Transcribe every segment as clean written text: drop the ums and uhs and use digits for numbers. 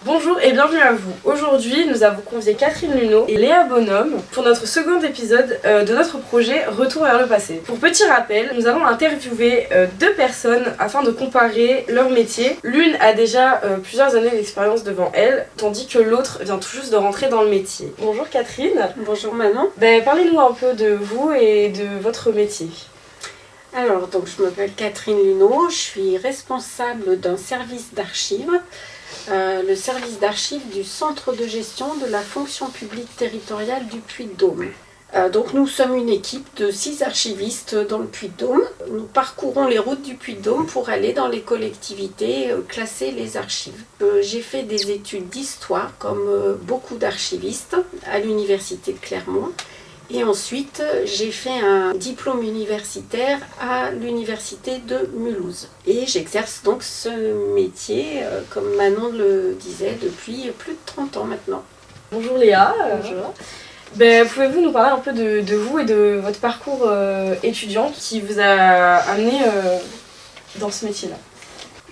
Bonjour et bienvenue à vous. Aujourd'hui, nous avons convié Catherine Luneau et Léa Bonhomme pour notre second épisode de notre projet Retour vers le passé. Pour petit rappel, nous allons interviewer deux personnes afin de comparer leur métier. L'une a déjà plusieurs années d'expérience devant elle, tandis que l'autre vient tout juste de rentrer dans le métier. Bonjour Catherine. Bonjour Manon. Parlez-nous un peu de vous et de votre métier. Alors, je m'appelle Catherine Luneau, je suis responsable d'un service d'archives. Le service d'archives du centre de gestion de la fonction publique territoriale du Puy-de-Dôme. Nous sommes une équipe de 6 archivistes dans le Puy-de-Dôme. Nous parcourons les routes du Puy-de-Dôme pour aller dans les collectivités classer les archives. J'ai fait des études d'histoire comme beaucoup d'archivistes à l'université de Clermont. Et ensuite, j'ai fait un diplôme universitaire à l'université de Mulhouse. Et j'exerce donc ce métier, comme Manon le disait, depuis plus de 30 ans maintenant. Bonjour Léa. Bonjour. Pouvez-vous nous parler un peu de vous et de votre parcours étudiant qui vous a amené dans ce métier-là?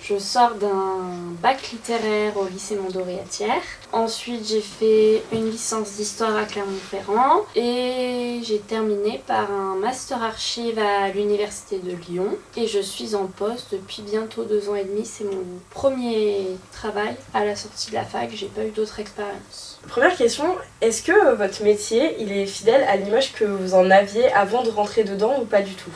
Je sors d'un bac littéraire au lycée Mont-Doré-à-Thiers. Ensuite, j'ai fait une licence d'histoire à Clermont-Ferrand et j'ai terminé par un master archive à l'université de Lyon. Et je suis en poste depuis bientôt 2 ans et demi. C'est mon premier travail à la sortie de la fac. J'ai pas eu d'autres expériences. Première question, est-ce que votre métier il est fidèle à l'image que vous en aviez avant de rentrer dedans ou pas du tout?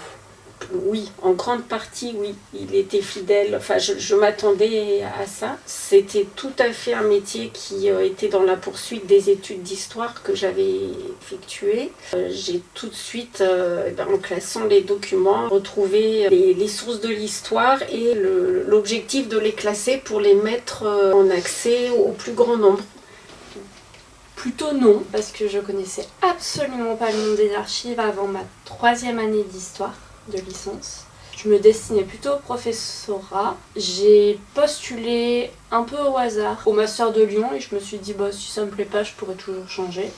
Oui, en grande partie, oui. Il était fidèle. Enfin, je m'attendais à ça. C'était tout à fait un métier qui était dans la poursuite des études d'histoire que j'avais effectuées. J'ai tout de suite, en classant les documents, retrouvé les sources de l'histoire et l'objectif de les classer pour les mettre en accès au plus grand nombre. Plutôt non, parce que je connaissais absolument pas le monde des archives avant ma 3e année d'histoire de licence. Je me destinais plutôt au professorat. J'ai postulé un peu au hasard au master de Lyon et je me suis dit si ça me plaît pas, je pourrais toujours changer.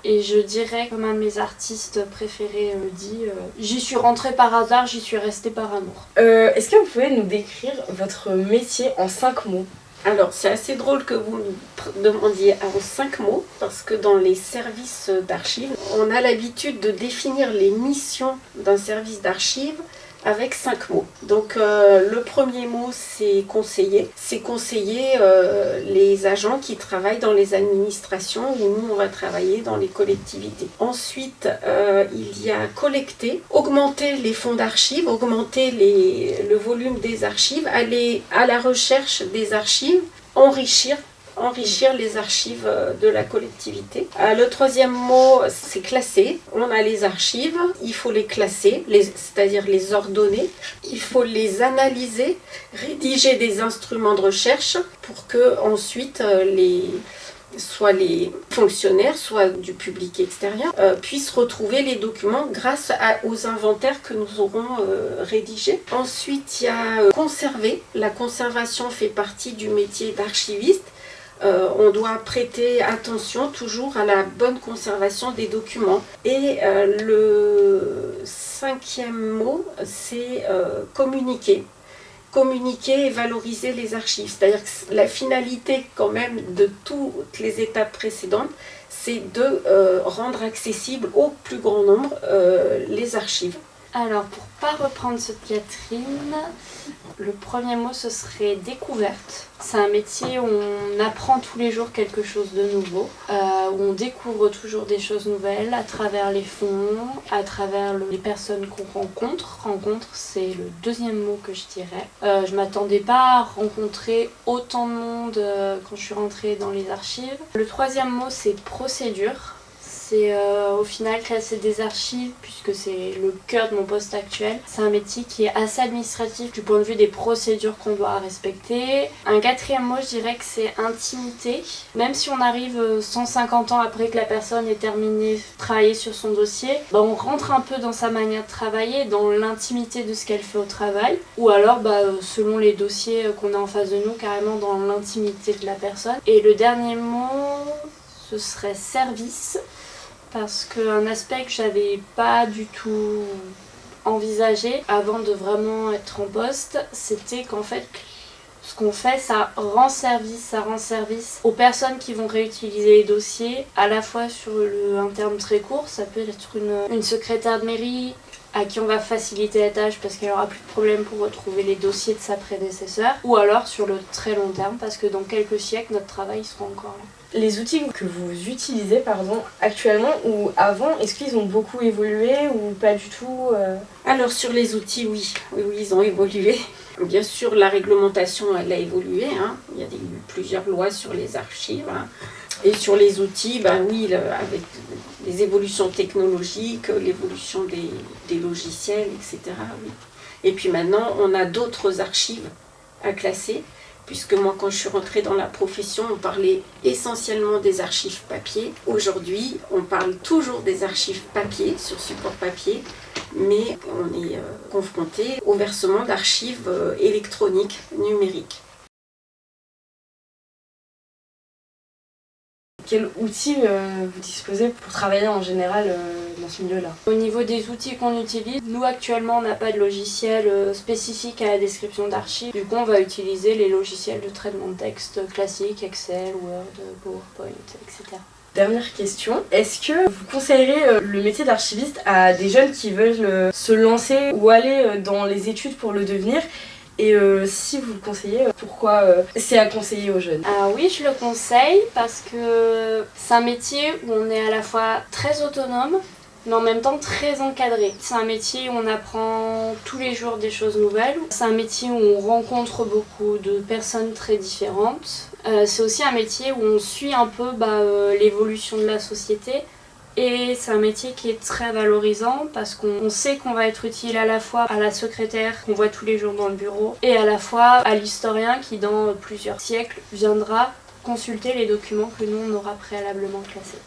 Et je dirais, comme un de mes artistes préférés me dit, j'y suis rentrée par hasard, j'y suis restée par amour. Est-ce que vous pouvez nous décrire votre métier en 5 mots? Alors, c'est assez drôle que vous me demandiez en 5 mots, parce que dans les services d'archives, on a l'habitude de définir les missions d'un service d'archives avec 5 mots. Donc, le premier mot, c'est conseiller. C'est conseiller les agents qui travaillent dans les administrations, où nous, on va travailler dans les collectivités. Ensuite, il y a collecter, augmenter les fonds d'archives, augmenter le volume des archives, aller à la recherche des archives, enrichir les archives de la collectivité. Le troisième mot, c'est classer. On a les archives, il faut les classer, c'est-à-dire les ordonner. Il faut les analyser, rédiger des instruments de recherche pour que ensuite soit les fonctionnaires, soit du public extérieur, puissent retrouver les documents grâce aux inventaires que nous aurons rédigés. Ensuite, il y a conserver. La conservation fait partie du métier d'archiviste. On doit prêter attention toujours à la bonne conservation des documents. Et le 5e mot, c'est communiquer. Communiquer et valoriser les archives. C'est-à-dire que la finalité quand même de toutes les étapes précédentes, c'est de rendre accessible au plus grand nombre les archives. Alors, pour pas reprendre ce Catherine, le premier mot ce serait découverte. C'est un métier où on apprend tous les jours quelque chose de nouveau, où on découvre toujours des choses nouvelles à travers les fonds, à travers les personnes qu'on rencontre. Rencontre, c'est le 2e mot que je dirais. Je m'attendais pas à rencontrer autant de monde quand je suis rentrée dans les archives. Le 3e mot, c'est procédure. C'est au final classer des archives puisque c'est le cœur de mon poste actuel. C'est un métier qui est assez administratif du point de vue des procédures qu'on doit respecter. Un 4e mot, je dirais que c'est intimité. Même si on arrive 150 ans après que la personne ait terminé de travailler sur son dossier, on rentre un peu dans sa manière de travailler, dans l'intimité de ce qu'elle fait au travail. Ou alors, selon les dossiers qu'on a en face de nous, carrément dans l'intimité de la personne. Et le dernier mot, ce serait service. Parce qu'un aspect que j'avais pas du tout envisagé avant de vraiment être en poste, c'était qu'en fait Ce qu'on fait, ça rend service aux personnes qui vont réutiliser les dossiers, à la fois sur un terme très court, ça peut être une secrétaire de mairie à qui on va faciliter la tâche parce qu'elle aura plus de problème pour retrouver les dossiers de sa prédécesseur, ou alors sur le très long terme parce que dans quelques siècles, notre travail sera encore là. Les outils que vous utilisez actuellement ou avant, est-ce qu'ils ont beaucoup évolué ou pas du tout Alors sur les outils, oui, ils ont évolué. Bien sûr, la réglementation, elle a évolué. Il y a eu plusieurs lois sur les archives. Et sur les outils, oui, avec les évolutions technologiques, l'évolution des logiciels, etc. Oui. Et puis maintenant, on a d'autres archives à classer. Puisque moi, quand je suis rentrée dans la profession, on parlait essentiellement des archives papier. Aujourd'hui, on parle toujours des archives papier, sur support papier, mais on est confronté au versement d'archives électroniques, numériques. Quels outils vous disposez pour travailler en général dans ce milieu-là? Au niveau des outils qu'on utilise, nous actuellement on n'a pas de logiciel spécifique à la description d'archives. Du coup on va utiliser les logiciels de traitement de texte classiques, Excel, Word, PowerPoint, etc. Dernière question, est-ce que vous conseillerez le métier d'archiviste à des jeunes qui veulent se lancer ou aller dans les études pour le devenir? Et si vous le conseillez, pourquoi c'est à conseiller aux jeunes? Alors oui, je le conseille parce que c'est un métier où on est à la fois très autonome, mais en même temps très encadré. C'est un métier où on apprend tous les jours des choses nouvelles. C'est un métier où on rencontre beaucoup de personnes très différentes. C'est aussi un métier où on suit un peu l'évolution de la société. Et c'est un métier qui est très valorisant parce qu'on sait qu'on va être utile à la fois à la secrétaire qu'on voit tous les jours dans le bureau et à la fois à l'historien qui dans plusieurs siècles viendra consulter les documents que nous on aura préalablement classés.